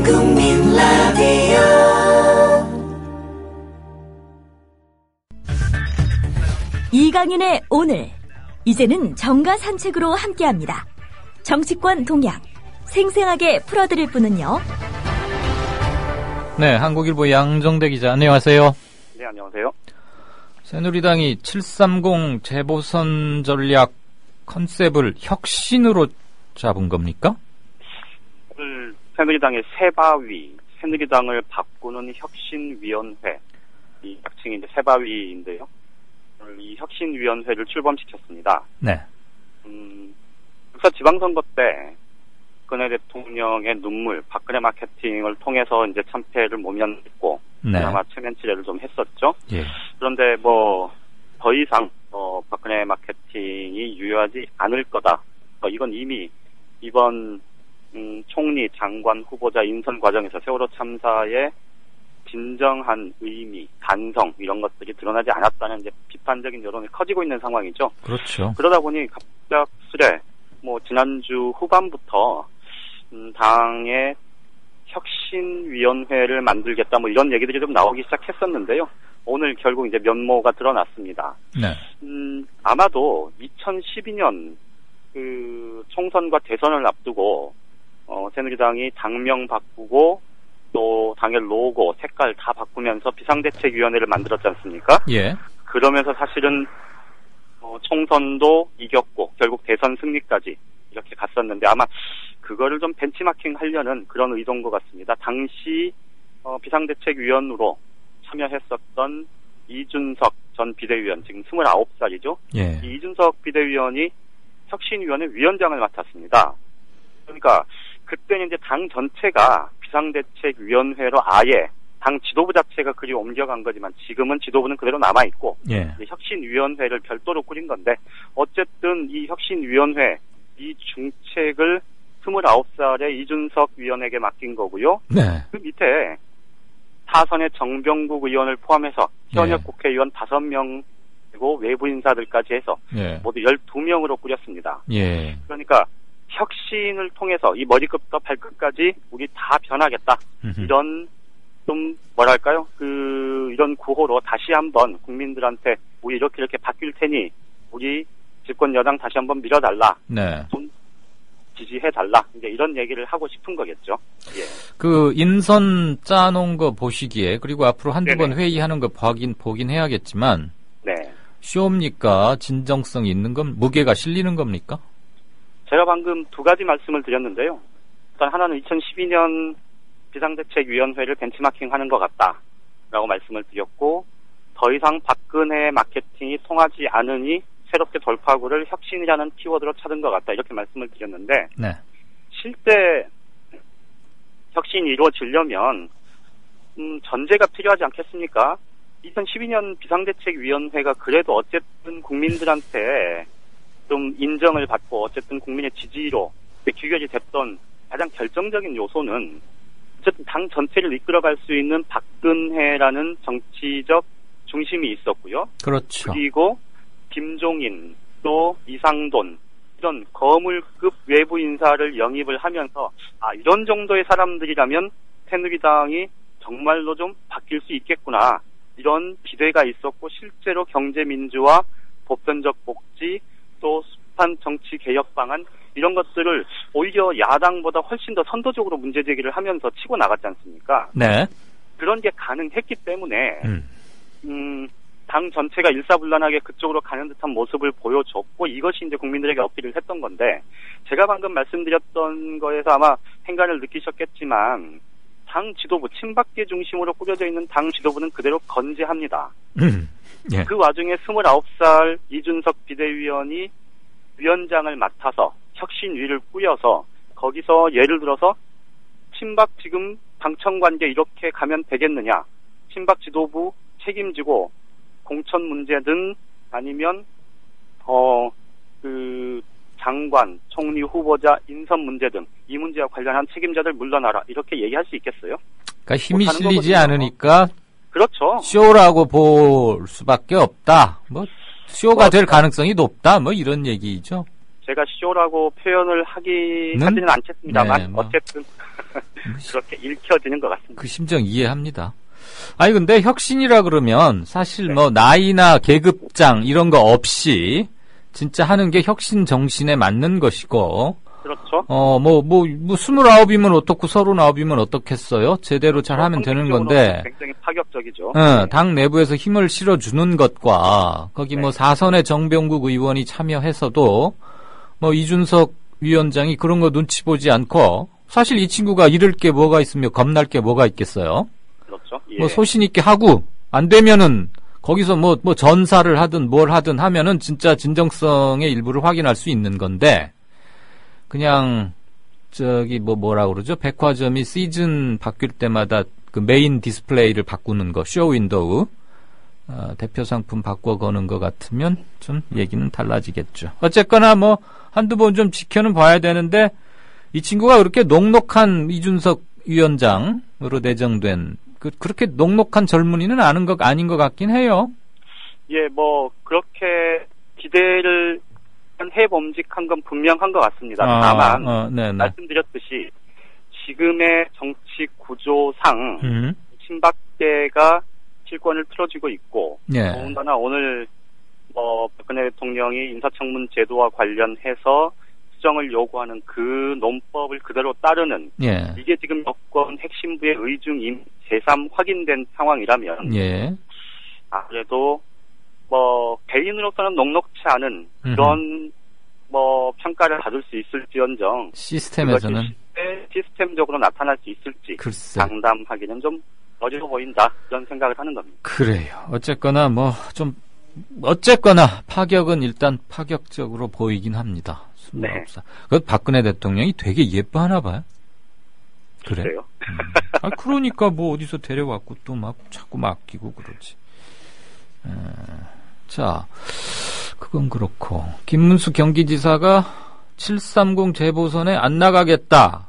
국민 라디오 이강인의 오늘, 이제는 정가 산책으로 함께합니다. 정치권 동향 생생하게 풀어드릴 분은요. 네, 한국일보 양정대 기자, 안녕하세요. 네, 안녕하세요. 새누리당이 730 재보선 전략 컨셉을 혁신으로 잡은 겁니까? 오늘 새누리당의 새바위, 새누리당을 바꾸는 혁신위원회, 이 약칭이 이제 새바위인데요. 오늘 이 혁신위원회를 출범시켰습니다. 네. 역사 지방선거 때 박근혜 대통령의 눈물, 박근혜 마케팅을 통해서 이제 참패를 모면했고, 네. 그나마 체면 치레를 좀 했었죠. 예. 그런데 더 이상 박근혜 마케팅이 유효하지 않을 거다. 이건 이미 이번 총리, 장관 후보자 인선 과정에서 세월호 참사의 진정한 의미, 간성 이런 것들이 드러나지 않았다는 이제 비판적인 여론이 커지고 있는 상황이죠. 그렇죠. 그러다 보니 갑작스레 지난주 후반부터 당의 혁신위원회를 만들겠다 이런 얘기들이 좀 나오기 시작했었는데요. 오늘 결국 이제 면모가 드러났습니다. 네. 아마도 2012년 그 총선과 대선을 앞두고 새누리당이 당명 바꾸고 또 당의 로고, 색깔 다 바꾸면서 비상대책위원회를 만들었지 않습니까? 예. 그러면서 사실은 총선도 이겼고 결국 대선 승리까지 이렇게 갔었는데 아마 그거를 좀 벤치마킹 하려는 그런 의도인 것 같습니다. 당시 비상대책위원으로 참여했었던 이준석 전 비대위원, 지금 29살이죠. 예. 이 이준석 비대위원이 혁신위원회 위원장을 맡았습니다. 그러니까 그때는 이제 당 전체가 비상대책위원회로 아예 당 지도부 자체가 그리 옮겨간 거지만 지금은 지도부는 그대로 남아있고 예. 혁신위원회를 별도로 꾸린 건데 어쨌든 이 혁신위원회 이 중책을 29살의 이준석 위원에게 맡긴 거고요. 네. 그 밑에 타선의 정병국 의원을 포함해서 현역 예. 국회의원 5명 그리고 외부 인사들까지 해서 예. 모두 12명으로 꾸렸습니다. 예. 그러니까 혁신을 통해서 이 머리끝부터 발끝까지 우리 다 변하겠다. 이런 좀 뭐랄까요? 이런 구호로 다시 한번 국민들한테 우리 이렇게 바뀔 테니 우리 집권 여당 다시 한번 밀어달라. 네. 좀 지지해달라. 이제 이런 얘기를 하고 싶은 거겠죠. 예. 그 인선 짜놓은 거 보시기에 그리고 앞으로 한두 번 네네. 회의하는 거 보긴 해야겠지만 네. 쉬웁니까? 진정성 있는 건 무게가 실리는 겁니까? 제가 방금 두 가지 말씀을 드렸는데요. 일단 하나는 2012년 비상대책위원회를 벤치마킹하는 것 같다라고 말씀을 드렸고 더 이상 박근혜 마케팅이 통하지 않으니 새롭게 돌파구를 혁신이라는 키워드로 찾은 것 같다 이렇게 말씀을 드렸는데 네. 실제 혁신이 이루어지려면 전제가 필요하지 않겠습니까? 2012년 비상대책위원회가 그래도 어쨌든 국민들한테 좀 인정을 받고 어쨌든 국민의 지지로 귀결이 됐던 가장 결정적인 요소는 어쨌든 당 전체를 이끌어갈 수 있는 박근혜라는 정치적 중심이 있었고요. 그렇죠. 그리고 김종인 또 이상돈 이런 거물급 외부 인사를 영입을 하면서 이런 정도의 사람들이라면 새누리당이 정말로 좀 바뀔 수 있겠구나 이런 기대가 있었고 실제로 경제민주화, 보편적 복지 또 습한 정치 개혁 방안 이런 것들을 오히려 야당보다 훨씬 더 선도적으로 문제제기를 하면서 치고 나갔지 않습니까? 네. 그런 게 가능했기 때문에 당 전체가 일사불란하게 그쪽으로 가는 듯한 모습을 보여줬고 이것이 이제 국민들에게 어필을 했던 건데 제가 방금 말씀드렸던 거에서 아마 행간을 느끼셨겠지만 당 지도부, 친박계 중심으로 꾸려져 있는 당 지도부는 그대로 건재합니다. 예. 그 와중에 29살 이준석 비대위원이 위원장을 맡아서 혁신위를 꾸려서 거기서 예를 들어서 친박 지금 당청관계 이렇게 가면 되겠느냐 친박 지도부 책임지고 공천 문제든 아니면 장관, 총리 후보자 인선 문제 등 이 문제와 관련한 책임자들 물러나라 이렇게 얘기할 수 있겠어요? 그러니까 힘이 못하는 실리지 거거든요. 않으니까 그렇죠. 쇼라고 볼 수밖에 없다. 쇼가 그렇죠. 될 가능성이 높다. 이런 얘기죠. 제가 쇼라고 표현을 하지는 않겠습니다만 네, 어쨌든 그렇게 읽혀지는 것 같습니다. 그 심정 이해합니다. 아니 근데 혁신이라 그러면 사실 뭐 나이나 계급장 이런 거 없이 진짜 하는 게 혁신 정신에 맞는 것이고 그렇죠. 뭐 29이면 어떻고 39이면 어떻겠어요? 제대로 잘 하면 되는 건데 굉장히 파격적이죠. 당 내부에서 힘을 실어주는 것과 거기 뭐 사선의 정병국 의원이 참여해서도 뭐 이준석 위원장이 그런 거 눈치 보지 않고 사실 이 친구가 잃을 게 뭐가 있으며 겁날 게 뭐가 있겠어요? 그렇죠. 예. 뭐 소신 있게 하고 안 되면은 거기서 뭐 전사를 하든 뭘 하든 하면은 진짜 진정성의 일부를 확인할 수 있는 건데 그냥 뭐라 그러죠? 백화점이 시즌 바뀔 때마다 그 메인 디스플레이를 바꾸는 거, 쇼 윈도우 대표 상품 바꿔거는 것 같으면 좀 얘기는 달라지겠죠. 어쨌거나 뭐 한두 번 좀 지켜는 봐야 되는데 이 친구가 그렇게 녹록한 이준석 위원장으로 내정된 그렇게 녹록한 젊은이는 아닌 것 같긴 해요. 예, 뭐 그렇게 기대를 해봄직한 건 분명한 것 같습니다. 다만 말씀드렸듯이 지금의 정치 구조상 친박계가 실권을 틀어쥐고 있고 더군다나 오늘 박근혜 대통령이 인사청문 제도와 관련해서 수정을 요구하는 그 논법을 그대로 따르는 이게 지금 여권 핵심부의 의중임 제3 확인된 상황이라면 아무래도 개인으로서는 녹록치 않은 그런 평가를 받을 수 있을지언정 시스템에서는 시스템적으로 나타날 수 있을지 글쎄. 장담하기는 좀 어려워 보인다 그런 생각을 하는 겁니다. 그래요. 어쨌거나 파격은 일단 파격적으로 보이긴 합니다. 그 박근혜 대통령이 되게 예뻐하나 봐요. 그래요? 그러니까 뭐 어디서 데려왔고 또 막 자꾸 맡기고 그러지. 자, 그건 그렇고 김문수 경기지사가 730 재보선에 안 나가겠다.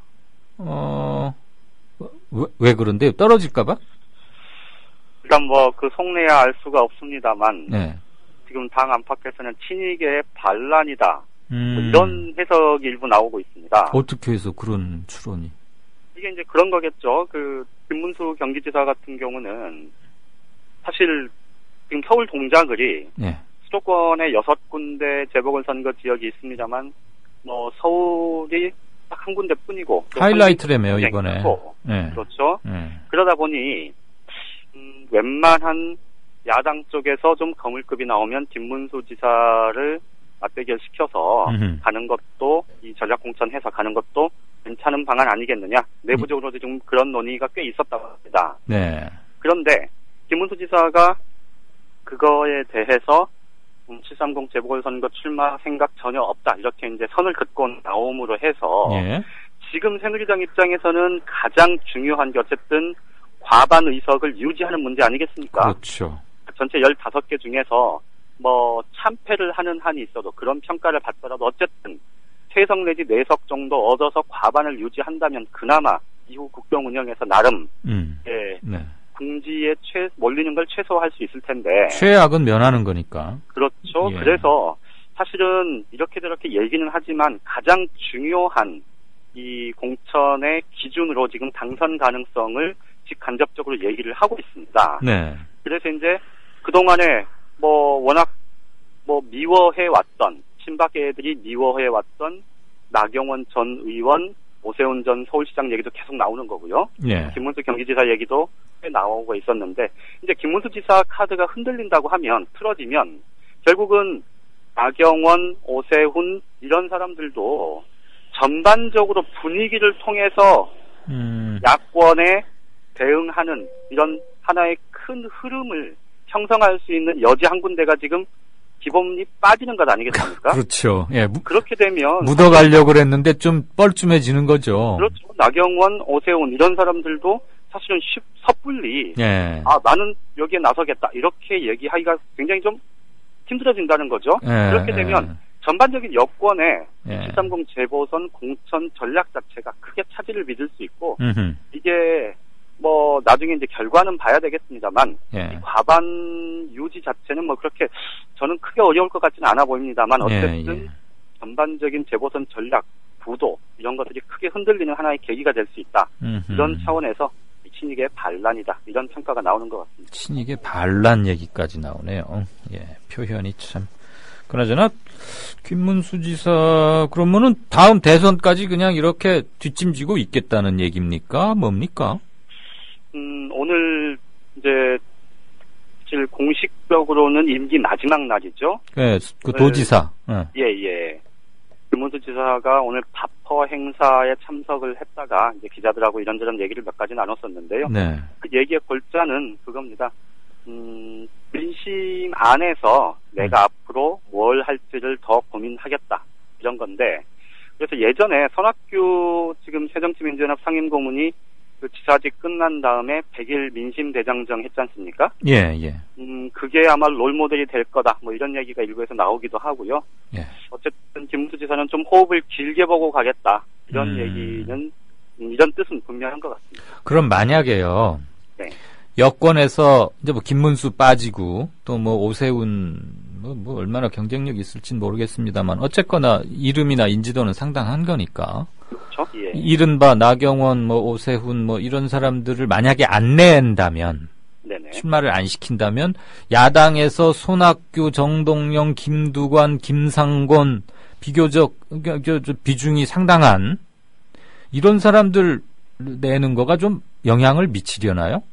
왜 그런데요? 떨어질까봐? 일단 그 속내야 알 수가 없습니다만 지금 당 안팎에서는 친이계의 반란이다. 이런 해석이 일부 나오고 있습니다. 어떻게 해서 그런 추론이? 이게 이제 그런 거겠죠. 김문수 경기지사 같은 경우는 사실 지금 서울 동작을이 수도권에 6군데 재보궐선거 지역이 있습니다만 서울이 딱 한 군데뿐이고 하이라이트라며요 이번에. 그렇죠. 그러다 보니 웬만한 야당 쪽에서 좀 거물급이 나오면 김문수 지사를 맞대결 시켜서 가는 것도 이 전략공천해서 가는 것도 괜찮은 방안 아니겠느냐. 내부적으로도 좀 그런 논의가 꽤 있었다고 합니다. 그런데 김문수 지사가 그거에 대해서 730 재보궐선거 출마 생각 전혀 없다 이렇게 이제 선을 긋고 나옴으로 해서 지금 새누리당 입장에서는 가장 중요한 게 어쨌든 과반 의석을 유지하는 문제 아니겠습니까? 그렇죠. 전체 15개 중에서 참패를 하는 한이 있어도 그런 평가를 받더라도 어쨌든 3석 내지 4석 정도 얻어서 과반을 유지한다면 그나마 이후 국정 운영에서 나름 궁지에 몰리는 걸 최소화할 수 있을 텐데 최악은 면하는 거니까. 그렇죠. 그래서 사실은 이렇게 저렇게 얘기는 하지만 가장 중요한 이 공천의 기준으로 지금 당선 가능성을 직간접적으로 얘기를 하고 있습니다. 그래서 이제 그동안에 워낙 미워해 왔던 친박계들이 미워해 왔던 나경원 전 의원, 오세훈 전 서울시장 얘기도 계속 나오는 거고요. 김문수 경기지사 얘기도 꽤 나오고 있었는데 이제 김문수 지사 카드가 흔들린다고 하면 틀어지면 결국은 나경원, 오세훈 이런 사람들도 전반적으로 분위기를 통해서 야권에 대응하는 이런 하나의 큰 흐름을 형성할 수 있는 여지 한 군데가 지금 기본이 빠지는 것 아니겠습니까? 그렇죠. 그렇게 되면 묻어가려고 그랬는데 좀 뻘쭘해지는 거죠. 그렇죠. 나경원, 오세훈 이런 사람들도 사실은 섣불리 나는 여기에 나서겠다 이렇게 얘기하기가 굉장히 좀 힘들어진다는 거죠. 그렇게 되면 전반적인 여권의 730 재보선 공천 전략 자체가 크게 차질을 빚을 수 있고 이게 나중에 이제 결과는 봐야 되겠습니다만 이 과반 유지 자체는 그렇게 저는 크게 어려울 것 같지는 않아 보입니다만 어쨌든 전반적인 재보선 전략, 구도 이런 것들이 크게 흔들리는 하나의 계기가 될 수 있다. 이런 차원에서 친이계 반란이다. 이런 평가가 나오는 것 같습니다. 친이계 반란 얘기까지 나오네요. 예, 표현이 참. 그나저나 김문수 지사 그러면은 다음 대선까지 그냥 이렇게 뒷짐지고 있겠다는 얘기입니까? 뭡니까? 오늘 이제 사실 공식적으로는 임기 마지막 날이죠. 네, 그 도지사. 예. 김문수 지사가 오늘 바퍼 행사에 참석을 했다가 이제 기자들하고 이런저런 얘기를 몇 가지 나눴었는데요. 네. 그 얘기의 골자는 그겁니다. 민심 안에서 내가 앞으로 뭘 할지를 더 고민하겠다. 이런 건데, 그래서 예전에 손학규 지금 새정치민주연합 상임고문이 그 지사직 끝난 다음에 100일 민심대장정 했지 않습니까? 예. 그게 아마 롤모델이 될 거다. 뭐 이런 얘기가 일부에서 나오기도 하고요. 예. 어쨌든 김문수 지사는 좀 호흡을 길게 보고 가겠다. 이런 얘기는, 이런 뜻은 분명한 것 같습니다. 그럼 만약에요. 네. 여권에서 이제 뭐 김문수 빠지고 또 뭐 오세훈 뭐 얼마나 경쟁력이 있을진 모르겠습니다만 어쨌거나 이름이나 인지도는 상당한 거니까. 그렇죠. 예. 이른바 나경원, 뭐 오세훈, 뭐 이런 사람들을 만약에 안 낸다면, 네네. 출마를 안 시킨다면 야당에서 손학규, 정동영, 김두관, 김상곤 비교적 비중이 상당한 이런 사람들 내는 거가 좀 영향을 미치려나요?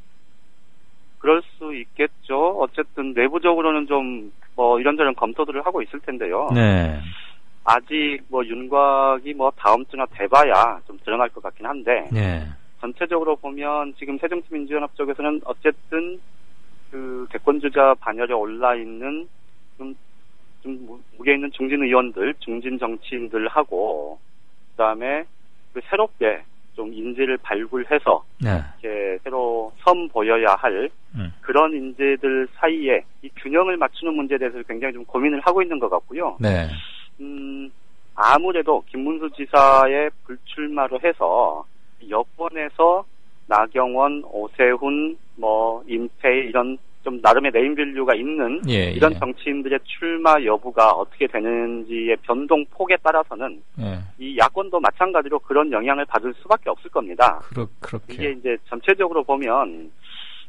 그럴 수 있겠죠. 어쨌든 내부적으로는 좀 뭐 이런저런 검토들을 하고 있을 텐데요. 네. 아직 뭐 윤곽이 뭐 다음 주나 돼봐야 좀 드러날 것 같긴 한데. 네. 전체적으로 보면 지금 새정치민주연합 쪽에서는 어쨌든 그 대권주자 반열에 올라 있는 좀 무게 있는 중진 의원들, 중진 정치인들하고 그다음에 그 새롭게 좀 인재를 발굴해서 네. 이렇게 새로 선보여야 할 그런 인재들 사이에 이 균형을 맞추는 문제에 대해서 굉장히 좀 고민을 하고 있는 것 같고요. 네. 아무래도 김문수 지사의 불출마로 해서 여권에서 나경원, 오세훈, 뭐 임태희 이런 좀 나름의 네임밸류가 있는 이런 정치인들의 출마 여부가 어떻게 되는지의 변동 폭에 따라서는 이 야권도 마찬가지로 그런 영향을 받을 수밖에 없을 겁니다. 그렇게. 이게 이제 전체적으로 보면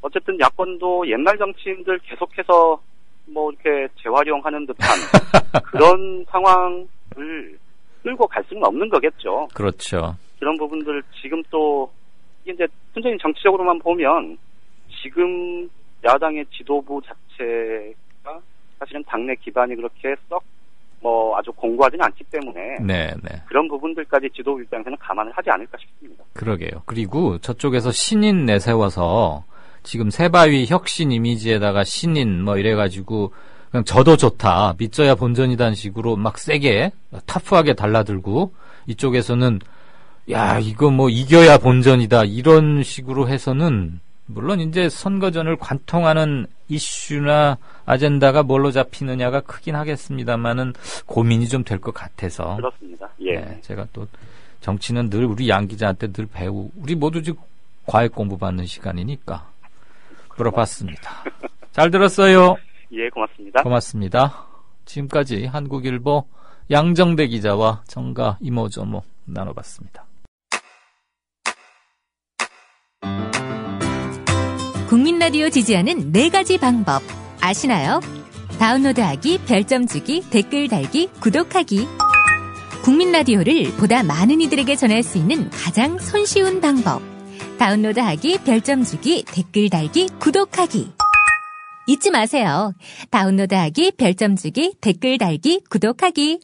어쨌든 야권도 옛날 정치인들 계속해서 뭐 이렇게 재활용하는 듯한 그런 상황을 끌고 갈 수는 없는 거겠죠. 그렇죠. 그런 부분들 지금 또 이게 이제 순전히 정치적으로만 보면 지금 야당의 지도부 자체가 사실은 당내 기반이 그렇게 썩 뭐 아주 공고하지는 않기 때문에 네. 그런 부분들까지 지도부 입장에서는 감안을 하지 않을까 싶습니다. 그러게요. 그리고 저쪽에서 신인 내세워서 지금 새바위 혁신 이미지에다가 신인 뭐 이래가지고 그냥 저도 좋다, 믿져야 본전이다는 식으로 막 세게 타프하게 달라들고 이쪽에서는 야 이거 뭐 이겨야 본전이다 이런 식으로 해서는 물론 이제 선거전을 관통하는 이슈나 아젠다가 뭘로 잡히느냐가 크긴 하겠습니다만은 고민이 좀 될 것 같아서. 그렇습니다. 예. 네, 제가 또 정치는 늘 우리 양 기자한테 늘 우리 모두 지금 과외 공부받는 시간이니까 물어봤습니다. 잘 들었어요. 예, 고맙습니다. 고맙습니다. 지금까지 한국일보 양정대 기자와 정가 이모저모 나눠봤습니다. 국민라디오 지지하는 4가지 방법 아시나요? 다운로드하기, 별점 주기, 댓글 달기, 구독하기. 국민라디오를 보다 많은 이들에게 전할 수 있는 가장 손쉬운 방법. 다운로드하기, 별점 주기, 댓글 달기, 구독하기. 잊지 마세요. 다운로드하기, 별점 주기, 댓글 달기, 구독하기.